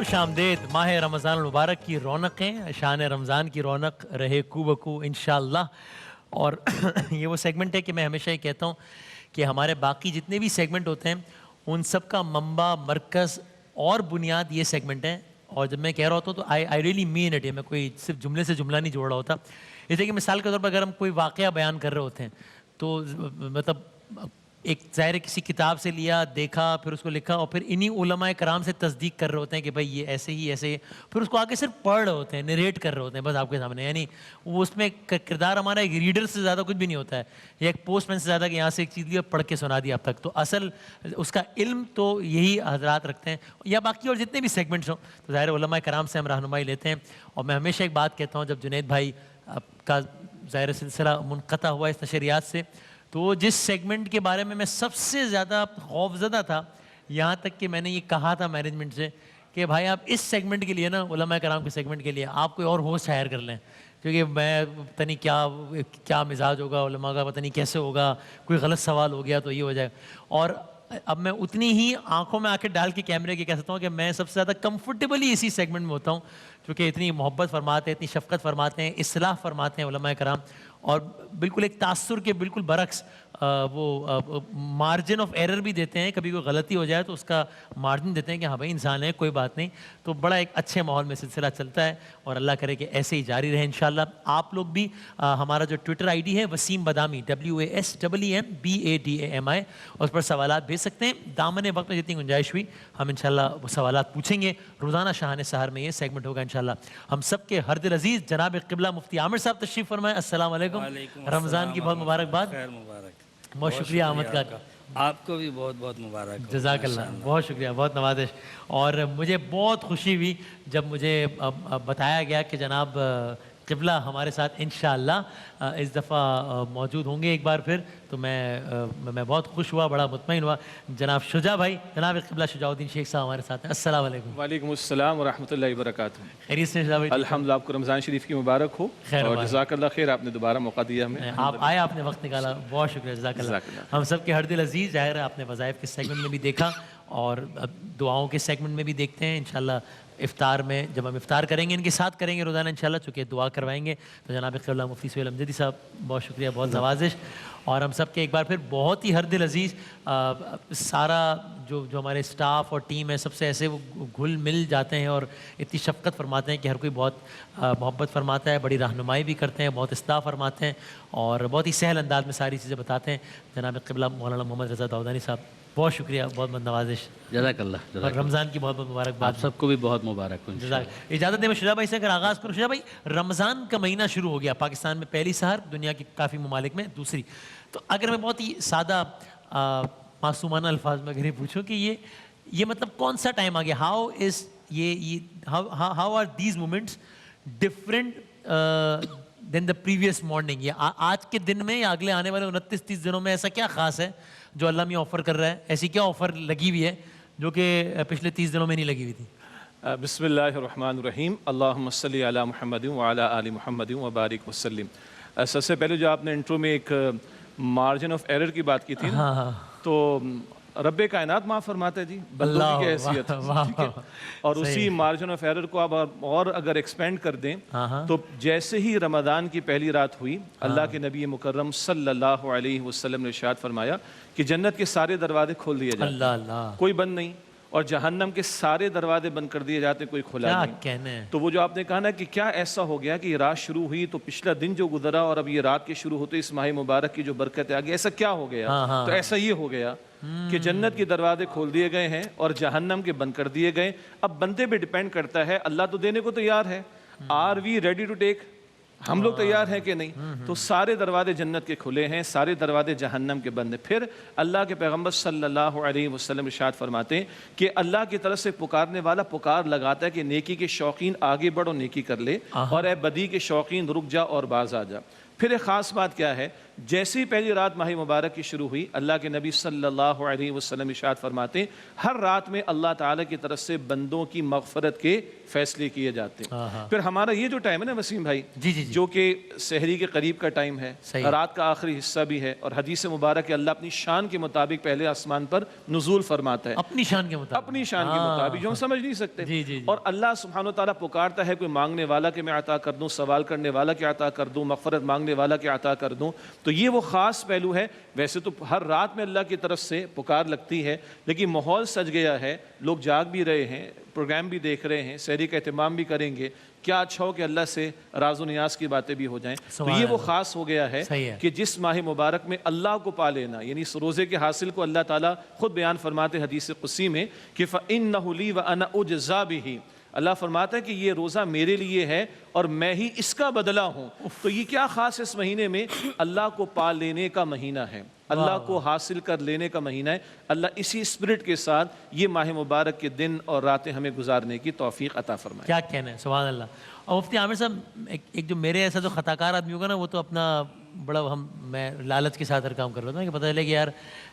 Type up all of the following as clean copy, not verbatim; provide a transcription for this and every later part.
خوش آمدید ماہ رمضان المبارک کی رونقیں شان رمضان کی رونق رہے کو بکو انشاءاللہ. اور یہ وہ سیگمنٹ ہے کہ میں ہمیشہ یہ کہتا ہوں کہ ہمارے باقی جتنے بھی سیگمنٹ ہوتے ہیں ان سب کا منبع مرکز اور بنیاد یہ سیگمنٹ ہے. اور جب میں کہہ رہا ہوتا ہوں تو آئی ریئلی مین اٹ. میں کوئی صرف جملے سے جملہ نہیں جوڑ رہا ہوتا. جیسے کہ مثال کے طور پر اگر ہم کوئی واقعہ بیان کر رہے ہوتے ہیں تو مطلب ایک ظاہر کسی کتاب سے لیا دیکھا پھر اس کو لکھا اور پھر انہی علماء کرام سے تصدیق کر رہے ہوتے ہیں کہ بھائی یہ ایسے ہی ایسے ہی, پھر اس کو آگے صرف پڑھ رہے ہوتے ہیں, نریٹ کر رہے ہوتے ہیں بس آپ کے سامنے. یعنی وہ اس میں کردار ہمارا ایک ریڈر سے زیادہ کچھ بھی نہیں ہوتا ہے یا ایک پوسٹ مین سے زیادہ کہ یہاں سے ایک چیز لی اور پڑھ کے سنا دیا اب تک. تو اصل اس کا علم تو یہی حضرات رکھتے ہیں یا باقی اور جتنے بھی سیگمنٹس ہوں تو ظاہر علماء کرام سے ہم رہنمائی لیتے ہیں. اور میں ہمیشہ ایک بات کہتا ہوں, جب جنید بھائی کا ظاہر سلسلہ منقطع ہوا اس نشریات سے تو جس سیگمنٹ کے بارے میں سب سے زیادہ خوفزدہ تھا, یہاں تک کہ میں نے یہ کہا تھا مینجمنٹ سے کہ بھائی آپ اس سیگمنٹ کے لیے نا علماء کرام کے سیگمنٹ کے لیے آپ کوئی اور ہوسٹ ہائر کر لیں, کیونکہ میں پتہ نہیں کیا مزاج ہوگا علماء کا, پتہ نہیں کیسے ہوگا, کوئی غلط سوال ہو گیا تو یہ ہو جائے. اور اب میں اتنی ہی آنکھوں میں آنکھیں ڈال کے کیمرے کے کہہ سکتا ہوں کہ میں سب سے زیادہ کمفرٹیبلی اسی سیگمنٹ میں ہوتا ہوں, کیونکہ اتنی محبت فرماتے ہیں, اتنی شفقت فرماتے ہیں, اصلاح فرماتے ہیں علماء کرام. اور بالکل ایک تاثر کے بالکل برعکس وہ مارجن آف ایرر بھی دیتے ہیں. کبھی کوئی غلطی ہو جائے تو اس کا مارجن دیتے ہیں کہ ہاں بھائی انسان ہے کوئی بات نہیں. تو بڑا ایک اچھے ماحول میں سلسلہ چلتا ہے اور اللہ کرے کہ ایسے ہی جاری رہے انشاءاللہ. آپ لوگ بھی ہمارا جو ٹویٹر آئی ڈی ہے وسیم بدامی WASEEMBADAMI, اس پر سوالات بھیج سکتے ہیں. دامن وقت میں جتنی گنجائش ہوئی ہم انشاءاللہ وہ سوالات پوچھیں گے. روزانہ شاہان سحر میں یہ سیگمنٹ ہوگا انشاءاللہ. ہم سب کے ہر دل عزیز جناب قبلہ مفتی عامر صاحب تشریف فرمائیں. السلام علیکم. رمضان کی بہت مبارکباد. خیر مبارک. بہت شکریہ آمد کا. آپ کو بھی بہت بہت مبارک. جزاک اللہ, بہت شکریہ, بہت نوازش. اور مجھے بہت خوشی ہوئی جب مجھے بتایا گیا کہ جناب قبلہ ہمارے ساتھ انشاءاللہ اس دفعہ موجود ہوں گے ایک بار پھر. تو میں بہت خوش ہوا, بڑا مطمئن ہوا. جناب شجاع بھائی, جناب قبلہ شجاع الدین شیخ صاحب ہمارے ساتھ ہیں. السلام علیکم. وعلیکم السلام ورحمۃ اللہ وبرکاتہ. خیریت سے شجاع بھائی؟ الحمدللہ, آپ کو رمضان شریف کی مبارک ہو اور جزاک اللہ خیر, آپ نے دوبارہ موقع دیا ہمیں. آپ آئے, آپ نے وقت نکالا, بہت شکریہ, جزاک اللہ. ہم سب کے ہر دل عزیز, ظاہر ہے آپ نے وظائف کے سیگمنٹ میں بھی دیکھا اور دعاؤں کے سیگمنٹ میں بھی دیکھتے ہیں انشاءاللہ. افطار میں جب ہم افطار کریں گے ان کے ساتھ کریں گے روزانہ انشاءاللہ, چونکہ دعا کروائیں گے. تو جناب قبلہ مفتی سہیل امجدی صاحب بہت شکریہ, بہت نوازش. اور ہم سب کے ایک بار پھر بہت ہی ہر دل عزیز سارا جو ہمارے اسٹاف اور ٹیم ہے سب سے ایسے وہ گھل مل جاتے ہیں اور اتنی شفقت فرماتے ہیں کہ ہر کوئی بہت محبت فرماتا ہے, بڑی رہنمائی بھی کرتے ہیں, بہت اصلاح فرماتے ہیں اور بہت ہی سہل انداز میں ساری چیزیں بتاتے ہیں. جناب قبلہ مولانا محمد رضا داؤدانی صاحب بہت شکریہ, بہت بہت نوازش. جزاک اللہ. اور رمضان کی بہت بہت مبارکباد. آپ سب کو بھی بہت مبارک. اجازت دیں میں شجاع بھائی سے اگر آغاز کروں. شجاع بھائی, رمضان کا مہینہ شروع ہو گیا پاکستان میں پہلی سحر, دنیا کی کافی ممالک میں دوسری. تو اگر میں بہت ہی سادہ معصومانہ الفاظ میں اگر یہ پوچھوں کہ یہ مطلب کون سا ٹائم آ گیا, how are these moments different than the previous morning, یا آج کے دن میں یا اگلے آنے والے 29-30 دنوں میں ایسا کیا خاص ہے جو اللہ میں آفر کر رہا ہے, ایسی کیا آفر لگی ہوئی ہے جو کہ پچھلے 30 دنوں میں نہیں لگی ہوئی تھی؟ بسم اللہ الرحمن الرحیم. اللہم صلی علی محمد وعلی آل محمد وبارک وسلم. سب سے پہلے جو آپ نے انٹرو میں ایک مارجن آف ایرر کی بات کی تھی نا, تو رب کائنات معاف فرماتا ہے جی بندوں کی حیثیت, اور اسی مارجن آف ایرر کو آپ اور اگر ایکسپینڈ کر دیں تو جیسے ہی رمضان کی پہلی رات ہوئی, اللہ کے نبی مکرم صلی اللہ علیہ وسلم نے ارشاد فرمایا کہ جنت کے سارے دروازے کھول دیے جاتے, کوئی بند نہیں, اور جہنم کے سارے دروازے بند کر دیے جاتے, کوئی کھلا نہیں. تو وہ جو آپ نے کہا نا کہ کیا ایسا ہو گیا کہ یہ رات شروع ہوئی تو پچھلا دن جو گزرا اور اب یہ رات کے شروع ہوتے اس ماہ مبارک کی جو برکت آ گئی, ایسا کیا ہو گیا؟ تو ایسا یہ ہو گیا کہ جنت کے دروازے کھول دیے گئے ہیں اور جہنم کے بند کر دیے گئے. اب بندے پہ ڈیپینڈ کرتا ہے, اللہ تو دینے کو تیار ہے, are we ready to take, ہم لوگ تیار ہیں کہ نہیں؟ تو سارے دروازے جنت کے کھلے ہیں, سارے دروازے جہنم کے بند ہیں. پھر اللہ کے پیغمبر صلی اللہ علیہ وسلم ارشاد فرماتے ہیں کہ اللہ کی طرف سے پکارنے والا پکار لگاتا ہے کہ نیکی کے شوقین آگے بڑھو, نیکی کر لے, اور اے بدی کے شوقین رک جا اور باز آ جا. پھر ایک خاص بات کیا ہے جیسے ہی پہلی رات ماہ مبارک کی شروع ہوئی، اللہ کے نبی صلی اللہ علیہ وسلم ارشاد فرماتے ہیں ہر رات میں اللہ تعالیٰ کی طرف سے بندوں کی مغفرت کے فیصلے کیے جاتے ہیں۔ پھر ہمارا یہ جو ٹائم ہے نا وسیم بھائی، جو کہ سحری کے قریب کا ٹائم ہے، رات کا آخری حصہ بھی ہے، اور حدیث مبارک ہے اللہ اپنی شان کے مطابق پہلے آسمان پر نزول فرماتا ہے، اپنی شان کے مطابق، اپنی شان کے مطابق جو ہم سمجھ نہیں سکتے، اور اللہ سبحانہ وتعالیٰ پکارتا ہے کوئی مانگنے والا کہ میں عطا کر دوں، سوال کرنے والا کہ عطا کر دوں، مغفرت مانگنے والا کہ عطا کر دوں۔ تو یہ وہ خاص پہلو ہے۔ ویسے تو ہر رات میں اللہ کی طرف سے پکار لگتی ہے، لیکن ماحول سج گیا ہے، لوگ جاگ بھی رہے ہیں، پروگرام بھی دیکھ رہے ہیں، سحری کا اہتمام بھی کریں گے، کیا اچھا ہو کہ اللہ سے راز و نیاز کی باتیں بھی ہو جائیں۔ تو یہ وہ خاص ہو گیا ہے کہ جس ماہ مبارک میں اللہ کو پا لینا، یعنی اس روزے کے حاصل کو اللہ تعالیٰ خود بیان فرماتے حدیث قدسی میں کہ فَإِنَّهُ لِي وَأَنَا أُجْزَى بِهِ، اللہ فرماتا ہے کہ یہ روزہ میرے لیے ہے اور میں ہی اس کا بدلہ ہوں۔ تو یہ کیا خاص اس مہینے میں؟ اللہ کو پا لینے کا مہینہ ہے، اللہ کو حاصل کر لینے کا مہینہ ہے۔ اللہ اسی اسپرٹ کے ساتھ یہ ماہ مبارک کے دن اور راتیں ہمیں گزارنے کی توفیق عطا فرمائے۔ کیا کہنا ہے، سبحان اللہ۔ اور مفتی عامر صاحب، ایک جو میرے ایسا جو خطا کار آدمی ہوگا نا، وہ تو اپنا بڑا میں لالچ کے ساتھ ہر کام کر لیتا ہوں کہ پتہ چلے کہ یار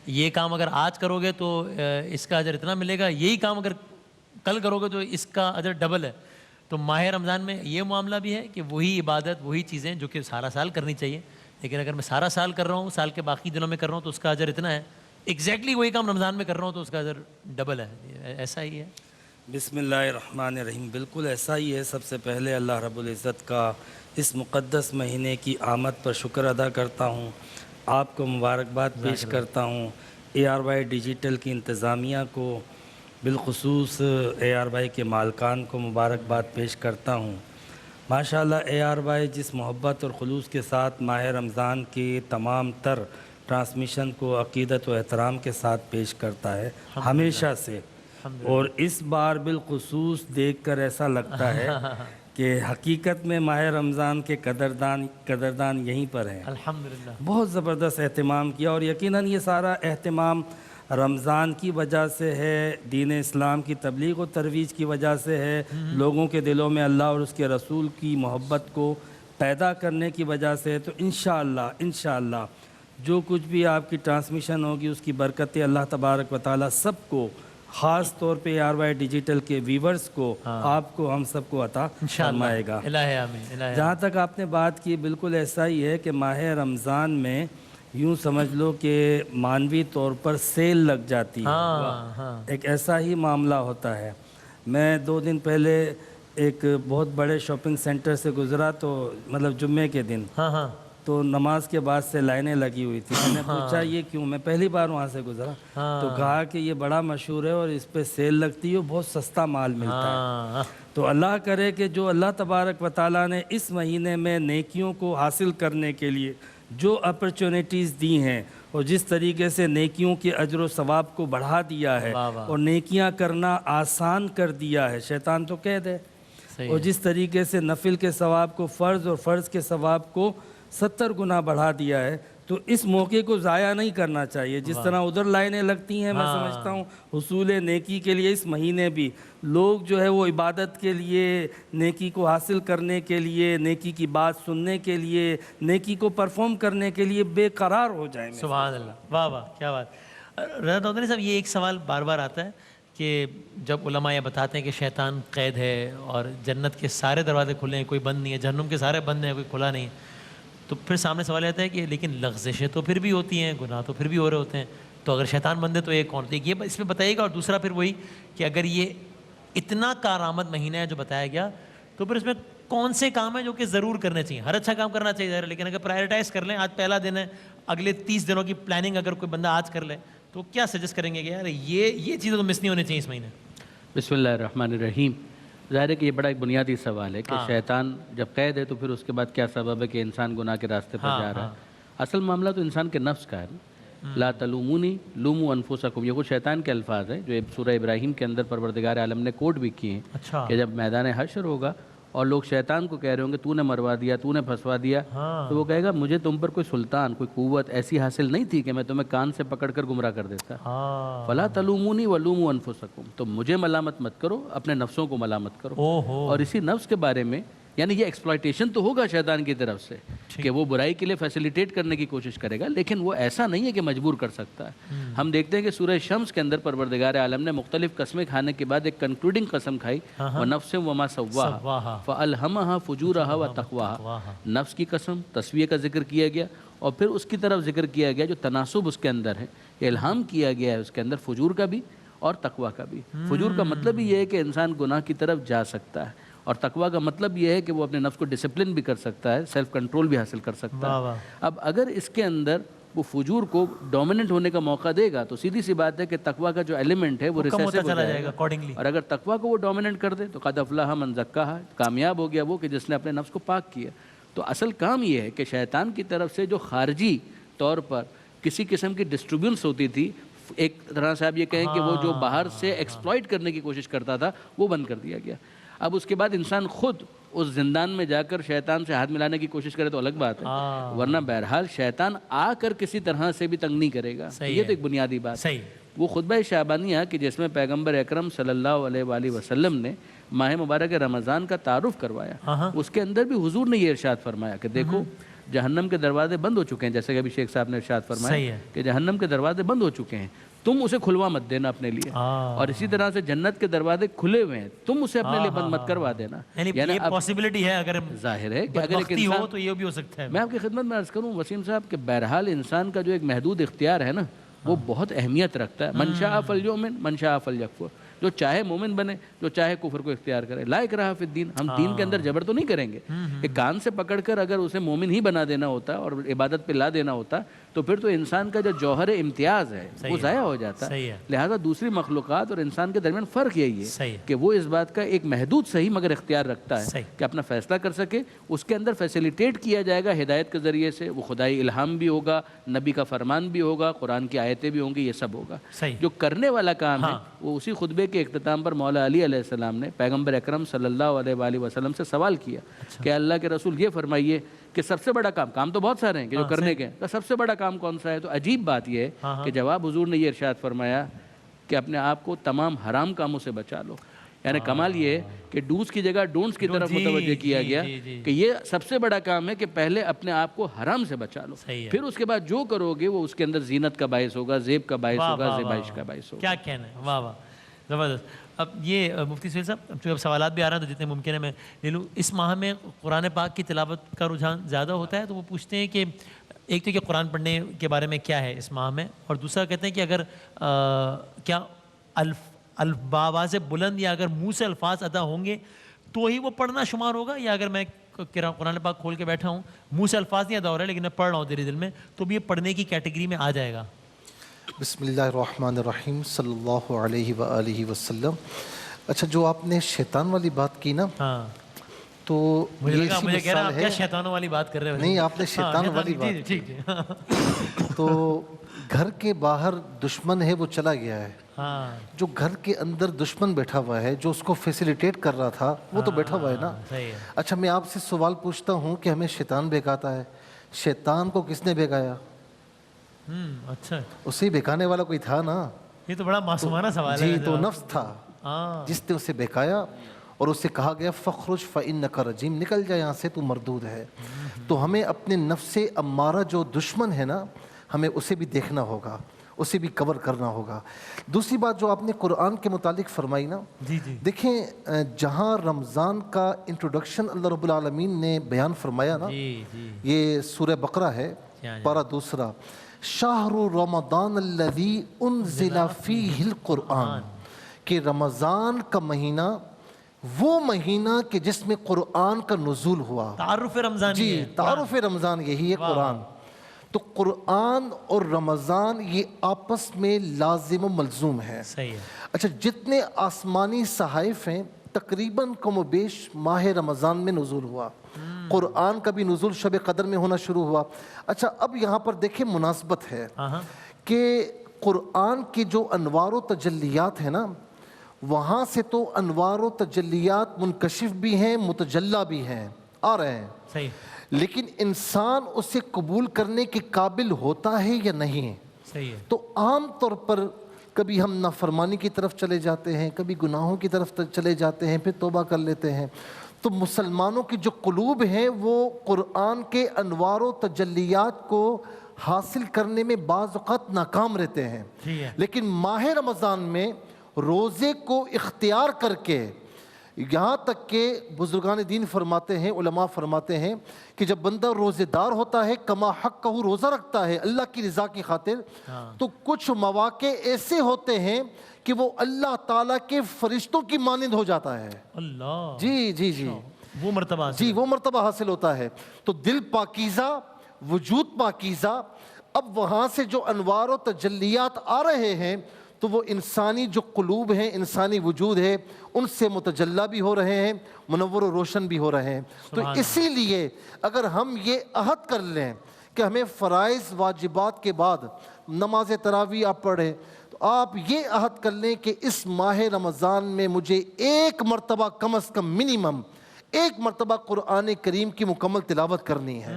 یہ کام اگر آج کرو گے تو اس کا اجر اتنا ملے گا، یہی کام اگر کل کرو گے تو اس کا اجر ڈبل ہے۔ تو ماہ رمضان میں یہ معاملہ بھی ہے کہ وہی عبادت، وہی چیزیں جو کہ سارا سال کرنی چاہیے، لیکن اگر میں سارا سال کر رہا ہوں، سال کے باقی دنوں میں کر رہا ہوں تو اس کا اجر اتنا ہے، ایگزیکٹلی وہی کام رمضان میں کر رہا ہوں تو اس کا اجر ڈبل ہے۔ ایسا ہی ہے۔ بسم اللہ الرحمن الرحیم، بالکل ایسا ہی ہے۔ سب سے پہلے اللہ رب العزت کا اس مقدس مہینے کی آمد پر شکر ادا کرتا ہوں، آپ کو مبارکباد پیش کرتا ہوں، ARY ڈیجیٹل کی انتظامیہ کو، بالخصوص ARY کے مالکان کو مبارکباد پیش کرتا ہوں۔ ماشاءاللہ ARY جس محبت اور خلوص کے ساتھ ماہ رمضان کے تمام تر ٹرانسمیشن کو عقیدت و احترام کے ساتھ پیش کرتا ہے ہمیشہ سے، اور اس بار بالخصوص دیکھ کر ایسا لگتا ہے کہ حقیقت میں ماہ رمضان کے قدردان یہیں پر ہیں۔ الحمدللہ، بہت زبردست اہتمام کیا، اور یقیناً یہ سارا اہتمام رمضان کی وجہ سے ہے، دین اسلام کی تبلیغ و ترویج کی وجہ سے ہے، لوگوں کے دلوں میں اللہ اور اس کے رسول کی محبت کو پیدا کرنے کی وجہ سے ہے۔ تو انشاءاللہ جو کچھ بھی آپ کی ٹرانسمیشن ہوگی اس کی برکتیں اللہ تبارک و تعالیٰ سب کو، خاص طور پہ ARY ڈیجیٹل کے ویورز کو، آپ کو، ہم سب کو عطا فرمائے گا۔ الہ آمین۔ جہاں تک آپ نے بات کی، بالکل ایسا ہی ہے کہ ماہ رمضان میں یوں سمجھ لو کہ مانوی طور پر سیل لگ جاتی ہے، ایک ایسا ہی معاملہ ہوتا ہے۔ میں 2 دن پہلے ایک بہت بڑے شاپنگ سینٹر سے گزرا، تو مطلب جمعے کے دن، تو نماز کے بعد سے لائنیں لگی ہوئی تھی۔ میں نے پوچھا یہ کیوں؟ میں پہلی بار وہاں سے گزرا، تو کہا کہ یہ بڑا مشہور ہے اور اس پہ سیل لگتی ہے، بہت سستا مال ملتا ہے۔ تو اللہ کرے کہ جو اللہ تبارک و تعالیٰ نے اس مہینے میں نیکیوں کو حاصل کرنے کے لیے جو اپرچونیٹیز دی ہیں، اور جس طریقے سے نیکیوں کے اجر و ثواب کو بڑھا دیا ہے اور نیکیاں کرنا آسان کر دیا ہے، شیطان تو قید ہے، اور جس طریقے سے نفل کے ثواب کو فرض اور فرض کے ثواب کو 70 گنا بڑھا دیا ہے، تو اس موقع کو ضائع نہیں کرنا چاہیے۔ جس طرح ادھر لائنیں لگتی ہیں، میں سمجھتا ہوں حصول نیکی کے لیے اس مہینے بھی لوگ جو ہے وہ عبادت کے لیے، نیکی کو حاصل کرنے کے لیے، نیکی کی بات سننے کے لیے، نیکی کو پرفارم کرنے کے لیے بے قرار ہو جائیں۔ سبحان اللہ، واہ واہ، کیا بات۔ رضا داؤدی صاحب، یہ ایک سوال بار بار آتا ہے کہ جب علماء یہ بتاتے ہیں کہ شیطان قید ہے اور جنت کے سارے دروازے کھلے ہیں، کوئی بند نہیں ہے، جہنم کے سارے بند ہیں، کوئی کھلا نہیں ہے، تو پھر سامنے سوال آتا ہے کہ لیکن لغزشیں تو پھر بھی ہوتی ہیں، گناہ تو پھر بھی ہو رہے ہوتے ہیں، تو اگر شیطان بند ہے تو ایک کون؟ یہ اس میں بتائیے گا۔ اور دوسرا پھر وہی کہ اگر یہ اتنا کارآمد مہینہ ہے جو بتایا گیا، تو پھر اس میں کون سے کام ہیں جو کہ ضرور کرنے چاہیے؟ ہر اچھا کام کرنا چاہیے، لیکن اگر پرائرٹائز کر لیں، آج پہلا دن ہے، اگلے 30 دنوں کی پلاننگ اگر کوئی بندہ آج کر لے تو کیا سجیسٹ کریں گے کہ یار یہ چیزیں تو مس نہیں ہونی چاہیے اس مہینے؟ بسم اللہ الرحمن الرحیم۔ ظاہر ہے کہ یہ بڑا ایک بنیادی سوال ہے کہ شیطان جب قید ہے تو پھر اس کے بعد کیا سبب ہے کہ انسان گناہ کے راستے پر جا رہا ہے۔ اصل معاملہ تو انسان کے نفس کا ہے نا، لا تلومونی لوموا انفسکم، یہ وہ شیطان کے الفاظ ہیں جو سورہ ابراہیم کے اندر پروردگار عالم نے کوٹ بھی کیے ہیں کہ جب میدان حشر ہوگا اور لوگ شیطان کو کہہ رہے ہوں گے تو نے مروا دیا، تو نے پھنسوا دیا، تو وہ کہے گا مجھے تم پر کوئی سلطان، کوئی قوت ایسی حاصل نہیں تھی کہ میں تمہیں کان سے پکڑ کر گمراہ کر دیتا۔ فلا تلومونی ولوموا انفسکم، تو مجھے ملامت مت کرو، اپنے نفسوں کو ملامت کرو۔ اور اسی نفس کے بارے میں یعنی یہ ایکسپلائٹیشن تو ہوگا شیطان کی طرف سے کہ وہ برائی کے لیے فیسیلیٹیٹ کرنے کی کوشش کرے گا، لیکن وہ ایسا نہیں ہے کہ مجبور کر سکتا ہے۔ ہم دیکھتے ہیں کہ سورہ شمس کے اندر پروردگار عالم نے مختلف قسمیں کھانے کے بعد ایک کنکلوڈنگ قسم کھائی، وَنَفْسٍ وَمَا سَوَّاهَا فَأَلْهَمَهَا فُجُورَهَا وَتَقْوَاهَا۔ نفس کی قسم، تسویہ کا ذکر کیا گیا، اور پھر اس کی طرف ذکر کیا گیا جو تناسب اس کے اندر ہے، الہام کیا گیا ہے اس کے اندر فجور کا بھی اور تقویٰ کا بھی۔ فجور کا مطلب یہ ہے کہ انسان گناہ کی طرف جا سکتا ہے، اور تقویٰ کا مطلب یہ ہے کہ وہ اپنے نفس کو ڈسپلن بھی کر سکتا ہے، سیلف کنٹرول بھی حاصل کر سکتا ہے۔ اب اگر اس کے اندر وہ فجور کو ڈومیننٹ ہونے کا موقع دے گا تو سیدھی سی بات ہے کہ تقویٰ کا جو ایلیمنٹ ہے وہ ریسیسو ہو جائے گا، اور اگر تقویٰ کو وہ ڈومیننٹ کر دے تو قد افلح من زکاہا، کامیاب ہو گیا وہ کہ جس نے اپنے نفس کو پاک کیا۔ تو اصل کام یہ ہے کہ شیطان کی طرف سے جو خارجی طور پر کسی قسم کی ڈسٹربیوشنس ہوتی تھی، ایک طرح سے آپ یہ کہیں کہ وہ جو باہر سے ایکسپلائٹ کرنے کی کوشش کرتا تھا وہ بند کر دیا گیا۔ اب اس کے بعد انسان خود اس زندان میں جا کر شیطان سے ہاتھ ملانے کی کوشش کرے تو الگ بات ہے، ورنہ بہرحال شیطان آ کر کسی طرح سے بھی تنگ نہیں کرے گا۔ یہ تو ایک بنیادی بات ہے۔ وہ خطبہ شعبانیہ کہ جس میں پیغمبر اکرم صلی اللہ علیہ وآلہ وسلم نے ماہ مبارک رمضان کا تعارف کروایا، اس کے اندر بھی حضور نے یہ ارشاد فرمایا کہ دیکھو جہنم کے دروازے بند ہو چکے ہیں، جیسے کہ ابھی شیخ صاحب نے ارشاد فرمایا کہ جہنم کے دروازے بند ہو چکے ہیں، تم اسے کھلوا مت دینا اپنے لیے، اور اسی طرح سے جنت کے دروازے کھلے ہوئے ہیں، تم اسے اپنے لیے بند مت کروا دینا۔ یعنی پاسبلٹی ہے، اگر ظاہر ہے کہ اگر ایک انسان ہو تو یہ بھی ہو سکتا ہے۔ میں آپ کی خدمت میں عرض کروں وسیم صاحب کہ بہرحال انسان کا جو ایک محدود اختیار ہے نا وہ بہت اہمیت رکھتا ہے۔ من شاء فلیؤمن من شاء فلیکفر، جو چاہے مومن بنے، جو چاہے کفر کو اختیار کرے، لا اکراہ فی الدین۔ ہم دین کے اندر جبر تو نہیں کریں گے، کہ کان سے پکڑ کر اگر اسے مومن ہی بنا دینا ہوتا اور عبادت پہ لا دینا ہوتا تو پھر تو انسان کا جو جوہر امتیاز ہے وہ ضائع ہو جاتا ہے۔ لہٰذا دوسری مخلوقات اور انسان کے درمیان فرق یہی ہے کہ وہ اس بات کا ایک محدود صحیح مگر اختیار رکھتا ہے کہ اپنا فیصلہ کر سکے، اس کے اندر فیسیلیٹیٹ کیا جائے گا ہدایت کے ذریعے سے، وہ خدائی الہام بھی ہوگا، نبی کا فرمان بھی ہوگا، قرآن کی آیتیں بھی ہوں گی، یہ سب ہوگا۔ جو کرنے والا کام ہے وہ اسی خطبے کے اختتام پر مولا علی علیہ السلام نے پیغمبر اکرم صلی اللہ علیہ وآلہ وسلم سے سوال کیا کہ اللہ کے رسول یہ فرمائیے کہ سب سے بڑا کام تو بہت سارے ہیں کہ جو کرنے کے، تو سب سے بڑا کام کون سا ہے؟ تو عجیب بات یہ ہے کہ جواب حضور نے یہ ارشاد فرمایا کہ اپنے آپ کو تمام حرام کاموں سے بچا لو۔ یعنی کمال یہ ہے کہ ڈوز کی جگہ ڈونٹس کی طرف متوجہ کیا گیا کہ یہ سب سے بڑا کام ہے کہ پہلے اپنے آپ کو حرام سے بچا لو، پھر اس کے بعد جو کرو گے وہ اس کے اندر زینت کا باعث ہوگا، زیب کا باعث ہوگا، زیبائش کا باعث ہوگا۔ کیا کہنا ہے، واہ واہ، زبردست۔ اب یہ مفتی سہیل صاحب جو اب سوالات بھی آ رہے ہیں تو جتنے ممکن ہے میں لے لوں۔ اس ماہ میں قرآن پاک کی تلاوت کا رجحان زیادہ ہوتا ہے، تو وہ پوچھتے ہیں کہ ایک تو کہ قرآن پڑھنے کے بارے میں کیا ہے اس ماہ میں، اور دوسرا کہتے ہیں کہ اگر کیا باواز بلند یا اگر منہ سے الفاظ ادا ہوں گے تو ہی وہ پڑھنا شمار ہوگا، یا اگر میں قرآن پاک کھول کے بیٹھا ہوں منہ سے الفاظ نہیں ادا ہو رہے لیکن میں پڑھ رہا ہوں دل دل میں، تو بھی یہ پڑھنے کی کیٹیگری میں آ جائے گا؟ بسم اللہ الرحمن الرحیم، صلی اللہ علیہ وآلہ وسلم۔ اچھا، جو آپ نے شیطان والی بات کی نا، تو مجھے کہہ رہا آپ کیا شیطانوں والی بات کر رہے ہو؟ نہیں، آپ نے شیطان والی بات کی۔ تو گھر کے باہر دشمن ہے وہ چلا گیا ہے، جو گھر کے اندر دشمن بیٹھا ہوا ہے، جو اس کو فیسیلیٹیٹ کر رہا تھا وہ تو بیٹھا ہوا ہے نا۔ اچھا، میں آپ سے سوال پوچھتا ہوں کہ ہمیں شیطان بہکاتا ہے، شیطان کو کس نے بہکایا؟ اچھا، اسے بہکانے والا کوئی تھا نا۔ یہ تو بڑا معصومانہ سوال ہے۔ جی، تو نفس تھا جس نے اسے بہکایا، اور اسے کہا گیا فخرج فإنک رجیم، نکل جائے یہاں سے، تو مردود ہے۔ تو ہمیں اپنے نفس امارہ جو دشمن ہے نا، ہمیں اسے بھی دیکھنا ہوگا، اسے بھی کور کرنا ہوگا۔ دوسری بات جو آپ نے قرآن کے متعلق فرمائی نا، دیکھیں جہاں رمضان کا انٹروڈکشن اللہ رب العالمین نے بیان فرمایا نا، یہ سورہ بقرہ ہے، پارہ 2، شہر رمضان الذی انزل فیہ القرآن، کہ رمضان کا مہینہ وہ مہینہ کہ جس میں قرآن کا نزول ہوا۔ تعارف رمضان، جی، تعارف رمضان یہی ہے قرآن۔ تو قرآن اور رمضان یہ آپس میں لازم و ملزوم ہے۔ اچھا، جتنے آسمانی صحائف ہیں تقریباً کم و بیش ماہ رمضان میں نزول ہوا، قرآن کا بھی نزول شب قدر میں ہونا شروع ہوا۔ اچھا، اب یہاں پر دیکھیں مناسبت ہے کہ قرآن کی جو انوار و تجلیات ہیں نا، وہاں سے تو انوار و تجلیات منکشف بھی ہیں، متجلہ بھی ہیں، آ رہے ہیں، لیکن انسان اسے قبول کرنے کے قابل ہوتا ہے یا نہیں؟ تو عام طور پر کبھی ہم نافرمانی کی طرف چلے جاتے ہیں، کبھی گناہوں کی طرف چلے جاتے ہیں، پھر توبہ کر لیتے ہیں۔ تو مسلمانوں کی جو قلوب ہیں وہ قرآن کے انوار و تجلیات کو حاصل کرنے میں بعض اوقات ناکام رہتے ہیں، لیکن ماہ رمضان میں روزے کو اختیار کر کے، یہاں تک کہ بزرگان دین فرماتے ہیں، علماء فرماتے ہیں کہ جب بندہ روزے دار ہوتا ہے، کما حق کا روزہ رکھتا ہے اللہ کی رضا کی خاطر، تو کچھ مواقع ایسے ہوتے ہیں کہ وہ اللہ تعالیٰ کے فرشتوں کی مانند ہو جاتا ہے۔ اللہ، جی جی جی، وہ مرتبہ جی وہ مرتبہ حاصل ہوتا ہے۔ تو دل پاکیزہ، وجود پاکیزہ، اب وہاں سے جو انوار و تجلیات آ رہے ہیں تو وہ انسانی جو قلوب ہیں، انسانی وجود ہے، ان سے متجلی بھی ہو رہے ہیں، منور و روشن بھی ہو رہے ہیں۔ تو اسی لیے اگر ہم یہ عہد کر لیں کہ ہمیں فرائض واجبات کے بعد نماز تراویح آپ پڑھیں، تو آپ یہ عہد کر لیں کہ اس ماہ رمضان میں مجھے ایک مرتبہ کم از کم منیمم ایک مرتبہ قرآن کریم کی مکمل تلاوت کرنی ہے۔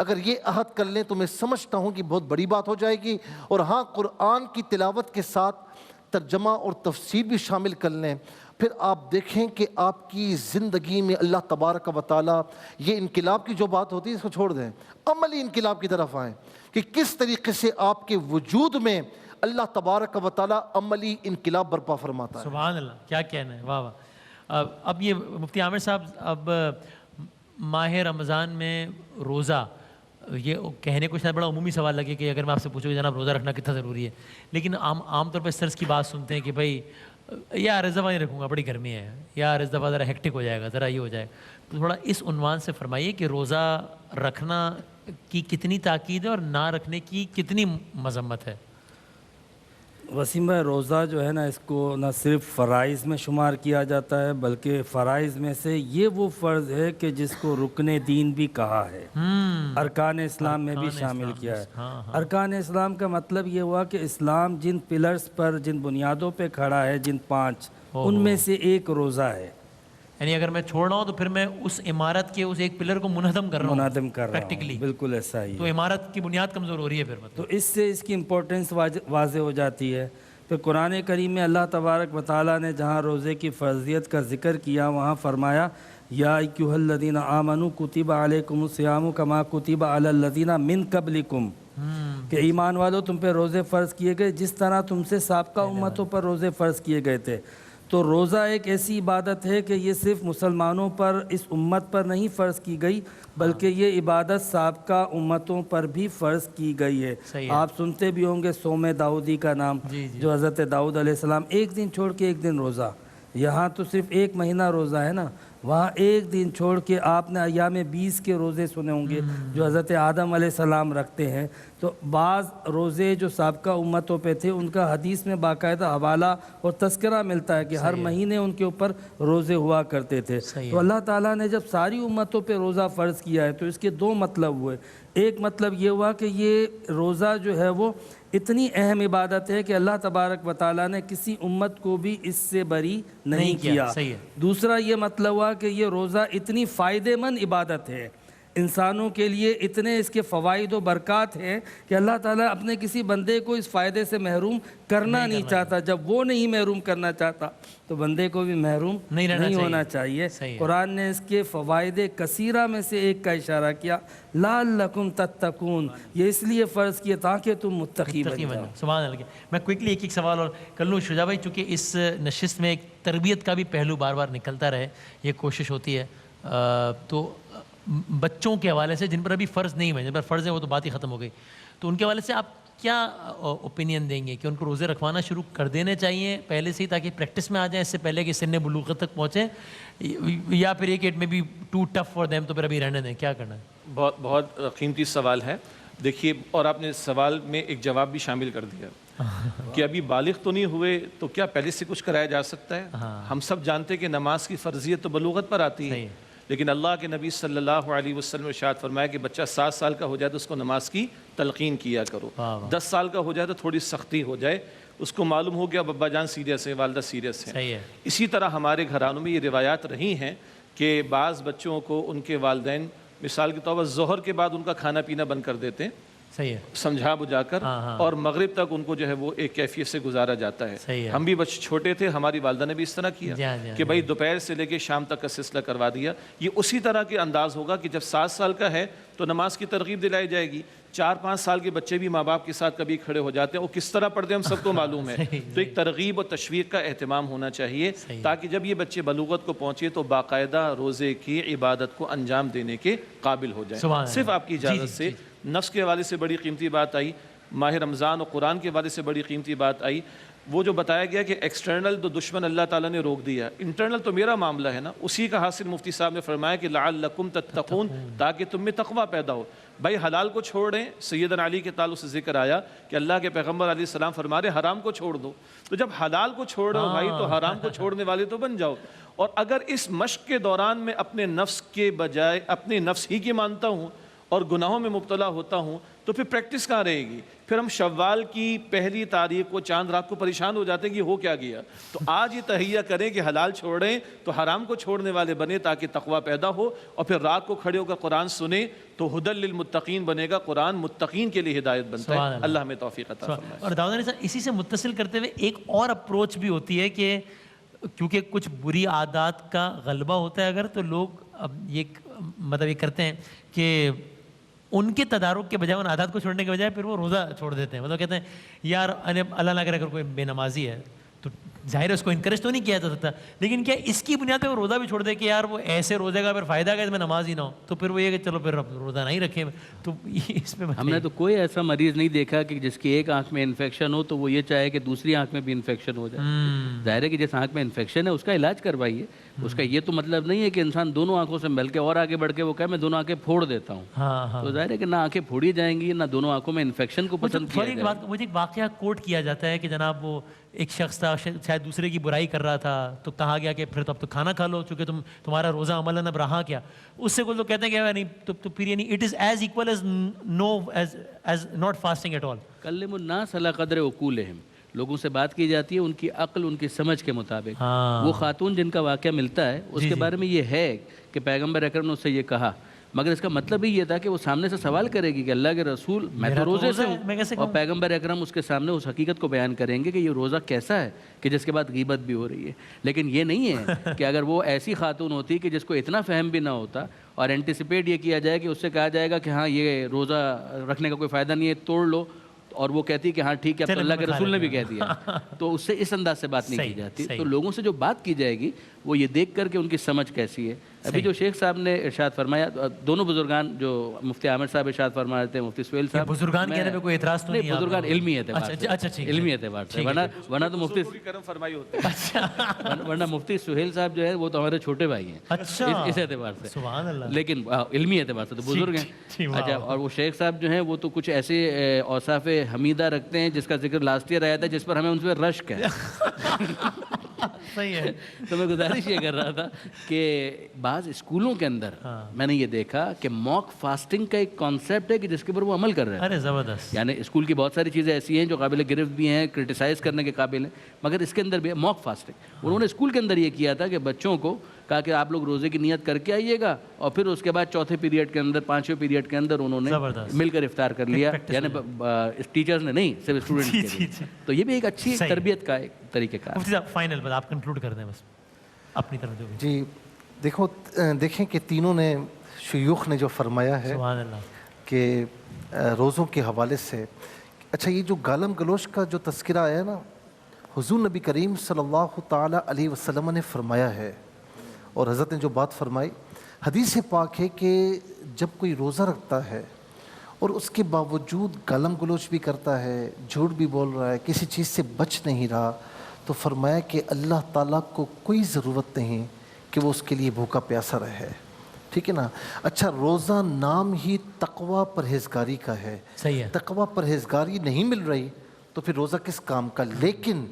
اگر یہ عہد کر لیں تو میں سمجھتا ہوں کہ بہت بڑی بات ہو جائے گی۔ اور ہاں، قرآن کی تلاوت کے ساتھ ترجمہ اور تفسیر بھی شامل کر لیں، پھر آپ دیکھیں کہ آپ کی زندگی میں اللہ تبارک و تعالیٰ، یہ انقلاب کی جو بات ہوتی ہے اس کو چھوڑ دیں، عملی انقلاب کی طرف آئیں کہ کس طریقے سے آپ کے وجود میں اللہ تبارک و تعالیٰ عملی انقلاب برپا فرماتا ہے۔ سبحان اللہ، کیا کہنا ہے، واہ واہ۔ اب یہ مفتی عامر صاحب، اب ماہ رمضان میں روزہ، یہ کہنے کو شاید بڑا عمومی سوال لگے کہ اگر میں آپ سے پوچھوں کہ جناب روزہ رکھنا کتنا ضروری ہے، لیکن عام طور پہ اس طرح کی بات سنتے ہیں کہ بھائی یار اس دفعہ نہیں رکھوں گا، بڑی گرمی ہے، یار اس دفعہ ذرا ہیکٹک ہو جائے گا، ذرا یہ ہو جائے گا۔ تو تھوڑا اس عنوان سے فرمائیے کہ روزہ رکھنا کی کتنی تاکید ہے اور نہ رکھنے کی کتنی مذمت ہے؟ وسیم بھائی، روزہ جو ہے نا، اس کو نہ صرف فرائض میں شمار کیا جاتا ہے بلکہ فرائض میں سے یہ وہ فرض ہے کہ جس کو رکن دین بھی کہا ہے، ارکان اسلام میں بھی شامل کیا ہے۔ ارکان اسلام کا مطلب یہ ہوا کہ اسلام جن پلرز پر، جن بنیادوں پہ کھڑا ہے، جن 5، ان میں سے ایک روزہ ہے۔ یعنی اگر میں چھوڑ رہا ہوں تو پھر میں اس عمارت کے اس ایک پلر کو منہدم کر رہا ہوں، پریکٹیکلی، بالکل ایسا ہی۔ تو عمارت کی بنیاد کمزور ہو رہی ہے پھر مطلب۔ تو اس سے اس کی امپورٹنس واضح ہو جاتی ہے۔ پھر قرآن کریم میں اللہ تبارک و تعالیٰ نے جہاں روزے کی فرضیت کا ذکر کیا، وہاں فرمایا یا ایھا الذین آمنوا کتب علیکم الصیام کما کتب علی الذین من قبلکم، کہ ایمان والو تم پہ روزے فرض کیے گئے جس طرح تم سے سابقہ امتوں پر روزے فرض کیے گئے تھے۔ تو روزہ ایک ایسی عبادت ہے کہ یہ صرف مسلمانوں پر، اس امت پر نہیں فرض کی گئی، بلکہ یہ عبادت سابقہ امتوں پر بھی فرض کی گئی ہے۔ آپ سنتے بھی ہوں گے صوم داؤدی کا نام، جو حضرت داؤد علیہ السلام ایک دن چھوڑ کے ایک دن روزہ، یہاں تو صرف ایک مہینہ روزہ ہے نا، وہاں ایک دن چھوڑ کے آپ نے ایام 20 کے روزے سنے ہوں گے جو حضرت آدم علیہ السلام رکھتے ہیں۔ تو بعض روزے جو سابقہ امتوں پہ تھے ان کا حدیث میں باقاعدہ حوالہ اور تذکرہ ملتا ہے کہ ہر مہینے ان کے اوپر روزے ہوا کرتے تھے۔ تو اللہ تعالیٰ نے جب ساری امتوں پہ روزہ فرض کیا ہے تو اس کے 2 مطلب ہوئے۔ ایک مطلب یہ ہوا کہ یہ روزہ جو ہے وہ اتنی اہم عبادت ہے کہ اللہ تبارک و تعالیٰ نے کسی امت کو بھی اس سے بری نہیں کیا۔ دوسرا یہ مطلب ہوا کہ یہ روزہ اتنی فائدہ مند عبادت ہے، انسانوں کے لیے اتنے اس کے فوائد و برکات ہیں کہ اللہ تعالیٰ اپنے کسی بندے کو اس فائدے سے محروم کرنا نہیں چاہتا۔ جب وہ نہیں محروم کرنا چاہتا تو بندے کو بھی محروم نہیں ہونا چاہیے۔ قرآن نے اس کے فوائد کثیرہ میں سے ایک کا اشارہ کیا، لعلکم تتقون، یہ اس لیے فرض کیا تاکہ تم متقی بن جاؤ۔ سبحان اللہ۔ میں کوئکلی ایک سوال اور کر لوں شجاع بھائی، چونکہ اس نشست میں ایک تربیت کا بھی پہلو بار بار نکلتا رہے، یہ کوشش ہوتی ہے، تو بچوں کے حوالے سے جن پر ابھی فرض نہیں ہوئے، جن پر فرض ہے وہ تو بات ہی ختم ہو گئی، تو ان کے حوالے سے آپ کیا اوپینین دیں گے کہ ان کو روزے رکھوانا شروع کر دینے چاہیے پہلے سے ہی تاکہ پریکٹس میں آ جائیں اس سے پہلے کہ سن بلوغت تک پہنچیں، یا پھر ایک میں بھی ٹو ٹف فار دیم تو پھر ابھی رہنے دیں، کیا کرنا ہے؟ بہت قیمتی سوال ہے۔ دیکھیے، اور آپ نے سوال میں ایک جواب بھی شامل کر دیا کہ ابھی بالغ تو نہیں ہوئے تو کیا پہلے سے کچھ کرایا جا سکتا ہے؟ ہم سب جانتے ہیں کہ نماز کی فرضیت تو بلوغت پر آتی ہے، لیکن اللہ کے نبی صلی اللہ علیہ وسلم ارشاد فرمایا کہ بچہ 7 سال کا ہو جائے تو اس کو نماز کی تلقین کیا کرو، 10 سال کا ہو جائے تو تھوڑی سختی ہو جائے، اس کو معلوم ہو گیا ابا جان سیریس ہے، والدہ سیریس ہے۔ اسی طرح ہمارے گھرانوں میں یہ روایات رہی ہیں کہ بعض بچوں کو ان کے والدین مثال کے طور پر ظہر کے بعد ان کا کھانا پینا بند کر دیتے ہیں صحیح ہے. سمجھا بجھا کر اور مغرب تک ان کو جو ہے وہ ایک کیفیت سے گزارا جاتا ہے. ہم بھی بچے چھوٹے تھے, ہماری والدہ نے بھی اس طرح کیا کہ بھائی دوپہر سے لے کے شام تک کا سلسلہ کروا دیا. یہ اسی طرح کے انداز ہوگا کہ جب 7 سال کا ہے تو نماز کی ترغیب دلائی جائے گی. 4-5 سال کے بچے بھی ماں باپ کے ساتھ کبھی کھڑے ہو جاتے ہیں, وہ کس طرح پڑھتے ہیں ہم سب کو معلوم ہے. تو ایک ترغیب اور تشویق کا اہتمام ہونا چاہیے تاکہ جب یہ بچے بلوغت کو پہنچے تو باقاعدہ روزے کی عبادت کو انجام دینے کے قابل ہو جائیں. صرف آپ کی اجازت سے نفس کے حوالے سے بڑی قیمتی بات آئی, ماہ رمضان اور قرآن کے حوالے سے بڑی قیمتی بات آئی. وہ جو بتایا گیا کہ ایکسٹرنل تو دشمن اللہ تعالیٰ نے روک دیا, انٹرنل تو میرا معاملہ ہے نا, اسی کا حاصل مفتی صاحب نے فرمایا کہ لعلکم تتقون, تاکہ تم میں تقوی پیدا ہو. بھائی حلال کو چھوڑیں, سیدنا علی کے تعلق سے ذکر آیا کہ اللہ کے پیغمبر علیہ السلام فرما رہے حرام کو چھوڑ دو. تو جب حلال کو چھوڑو بھائی تو حرام کو چھوڑنے والے تو بن جاؤ. اور اگر اس مشق کے دوران میں اپنے نفس کے بجائے اپنے نفس ہی کی مانتا ہوں اور گناہوں میں مبتلا ہوتا ہوں تو پھر پریکٹس کہاں رہے گی؟ پھر ہم شوال کی پہلی تاریخ کو چاند رات کو پریشان ہو جاتے ہیں کہ ہو کیا گیا. تو آج یہ تہیہ کریں کہ حلال چھوڑیں تو حرام کو چھوڑنے والے بنے تاکہ تقوی پیدا ہو, اور پھر رات کو کھڑے ہو کر قرآن سنیں تو ہدی للمتقین بنے گا. قرآن متقین کے لیے ہدایت بنتا ہے. اللہ ہمیں توفیق عطا فرمائے. اور داؤد علیہ السلام اسی سے متصل کرتے ہوئے ایک اور اپروچ بھی ہوتی ہے کہ کیونکہ کچھ بری عادات کا غلبہ ہوتا ہے اگر, تو لوگ اب یہ مطلب یہ کرتے ہیں کہ ان کے تدارک کے بجائے ان عادات کو چھوڑنے کے بجائے پھر وہ روزہ چھوڑ دیتے ہیں. مطلب کہتے ہیں یار اللہ نہ کرے اگر کوئی بے نمازی ہے تو ظاہر ہے اس کو انکریج تو نہیں کیا جاتا, لیکن کیا اس کی بنیاد پہ وہ روزہ بھی چھوڑ دے کہ یار وہ ایسے روزے کا پھر فائدہ ہے کہ میں نماز ہی نہ ہو, تو پھر وہ یہ کہ چلو پھر روزہ نہیں رکھے. تو اس میں ہم نے تو کوئی ایسا مریض نہیں دیکھا کہ جس کی ایک آنکھ میں انفیکشن ہو تو وہ یہ چاہے کہ دوسری آنکھ میں بھی انفیکشن ہو جائے. ظاہر ہے کہ جس آنکھ میں انفیکشن ہے اس کا علاج کروائیے. اس کا یہ تو مطلب نہیں ہے کہ انسان دونوں آنکھوں سے مل کے اور آگے بڑھ کے وہ کہے میں دونوں آنکھیں پھوڑ دیتا ہوں. تو ظاہر ہے کہ نہ آنکھیں پھوڑی جائیں گی نہ دونوں آنکھوں میں انفیکشن کو پسند کیا جائے گا. مجھے ایک واقعہ کوٹ کیا جاتا ہے کہ جناب وہ ایک شخص تھا شاید دوسرے کی برائی کر رہا تھا, تو کہا گیا کہ پھر تو اب تو کھانا کھا لو چونکہ تمہارا روزہ عملاً اب رہا کیا. اس سے کوئی لوگ کہتے ہیں کہ نہیں تو پھر یعنی it is as equal as no as not fasting at all. کلموا الناس علی قدر عقولہم, لوگوں سے بات کی جاتی ہے ان کی عقل ان کی سمجھ کے مطابق. وہ خاتون جن کا واقعہ ملتا ہے اس کے بارے میں یہ ہے کہ پیغمبر اکرم نے اس سے یہ کہا, مگر اس کا مطلب ہی یہ تھا کہ وہ سامنے سے سوال کرے گی کہ اللہ کے رسول میں تو روزے سے ہوں, اور پیغمبر اکرم اس کے سامنے اس حقیقت کو بیان کریں گے کہ یہ روزہ کیسا ہے کہ جس کے بعد غیبت بھی ہو رہی ہے. لیکن یہ نہیں ہے کہ اگر وہ ایسی خاتون ہوتی کہ جس کو اتنا فہم بھی نہ ہوتا اور اینٹیسپیٹ یہ کیا جائے کہ اس سے کہا جائے گا کہ ہاں یہ روزہ رکھنے کا کوئی فائدہ نہیں ہے توڑ لو, اور وہ کہتی ہے کہ ہاں ٹھیک ہے اب تو اللہ کے رسول نے بھی کہہ دیا, تو اس سے اس انداز سے بات نہیں کی جاتی. تو لوگوں سے جو بات کی جائے گی وہ یہ دیکھ کر کہ ان کی سمجھ کیسی ہے. ابھی جو شیخ صاحب نے ارشاد فرمایا, دونوں بزرگان جو مفتی عامر صاحب ارشاد فرما رہے تھے, مفتی سہیل صاحب, بزرگان کہنے پہ کوئی اعتراض تو نہیں, بزرگان علمی اعتبار سے, علمی اعتبار سے, ورنہ تو مفتی کرم فرمائی ہوتے ہیں. ورنہ مفتی سہیل صاحب جو ہے وہ تو ہمارے چھوٹے بھائی ہیں اس اعتبار سے, لیکن علمی اعتبار سے تو بزرگ ہیں. اچھا, اور وہ شیخ صاحب جو ہیں وہ تو کچھ ایسے اوصاف حمیدہ رکھتے ہیں جس کا ذکر لاسٹ ایئر آیا تھا, جس پر ہمیں ان سے رشک ہے. صحیح ہے. تو میں گزارش یہ کر رہا تھا کہ بعض اسکولوں کے اندر میں نے یہ دیکھا کہ موک فاسٹنگ کا ایک کانسیپٹ ہے کہ جس کے اوپر وہ عمل کر رہے ہیں. ارے زبردست. یعنی اسکول کی بہت ساری چیزیں ایسی ہیں جو قابل گرفت بھی ہیں, کرٹیسائز کرنے کے قابل ہیں, مگر اس کے اندر بھی موک فاسٹنگ. انہوں نے اسکول کے اندر یہ کیا تھا کہ بچوں کو کہا کہ آپ لوگ روزے کی نیت کر کے آئیے گا, اور پھر اس کے بعد چوتھے پیریڈ کے اندر, پانچویں پیریڈ کے اندر انہوں نے مل کر افطار کر لیا. یعنی ٹیچرز نے نہیں, صرف اسٹوڈنٹس کے لیے. تو یہ بھی ایک اچھی تربیت کا ایک طریقہ کار. مفتی صاحب فائنل بس آپ کنکلوڈ کر دیں بس اپنی طرف جو. جی دیکھیں کہ تینوں نے شیوخ نے جو فرمایا ہے سبحان اللہ کہ روزوں کے حوالے سے, اچھا یہ جو گالم گلوچ کا جو تذکرہ آیا ہے نا, حضور نبی کریم صلی اللہ تعالیٰ علیہ وسلم نے فرمایا ہے, اور حضرت نے جو بات فرمائی حدیث پاک ہے کہ جب کوئی روزہ رکھتا ہے اور اس کے باوجود گالم گلوچ بھی کرتا ہے, جھوٹ بھی بول رہا ہے, کسی چیز سے بچ نہیں رہا, تو فرمایا کہ اللہ تعالیٰ کو کوئی ضرورت نہیں کہ وہ اس کے لیے بھوکا پیاسا رہے. ٹھیک ہے نا. اچھا, روزہ نام ہی تقوی پرہیزگاری کا ہے. صحیح ہے. تقوی پرہیزگاری نہیں مل رہی تو پھر روزہ کس کام کا. لیکن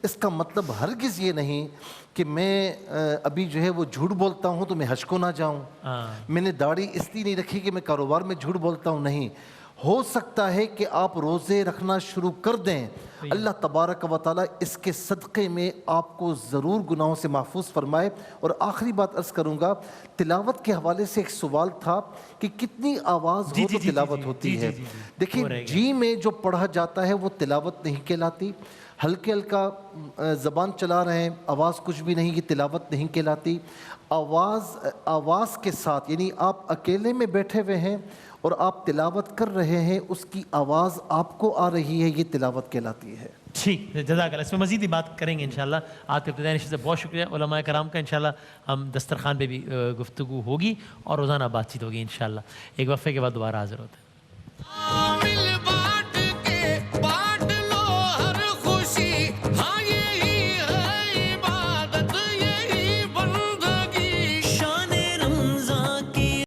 اس کا مطلب ہرگز یہ نہیں کہ میں ابھی جو ہے وہ جھوٹ بولتا ہوں تو میں حج کو نہ جاؤں, میں نے داڑھی اس لیے نہیں رکھی کہ میں کاروبار میں جھوٹ بولتا ہوں. نہیں, ہو سکتا ہے کہ آپ روزے رکھنا شروع کر دیں، اللہ تبارک و تعالیٰ اس کے صدقے میں آپ کو ضرور گناہوں سے محفوظ فرمائے۔ اور آخری بات عرض کروں گا، تلاوت کے حوالے سے ایک سوال تھا کہ کتنی آواز ہو تو تلاوت ہوتی ہے۔ دیکھیں جی میں جو پڑھا جاتا ہے وہ تلاوت نہیں کہلاتی، ہلکے ہلکا زبان چلا رہے ہیں، آواز کچھ بھی نہیں، یہ تلاوت نہیں کہلاتی۔ آواز کے ساتھ، یعنی آپ اکیلے میں بیٹھے ہوئے ہیں اور آپ تلاوت کر رہے ہیں، اس کی آواز آپ کو آ رہی ہے، یہ تلاوت کہلاتی ہے۔ ٹھیک، جزاک اللہ، اس میں مزید ہی بات کریں گے انشاءاللہ۔ آپ کے ابتدائی نشست سے بہت شکریہ علماء کرام کا، انشاءاللہ ہم دسترخوان پہ بھی گفتگو ہوگی اور روزانہ بات چیت ہوگی انشاءاللہ۔ ایک وقفے کے بعد دوبارہ حاضر ہوتے ہیں۔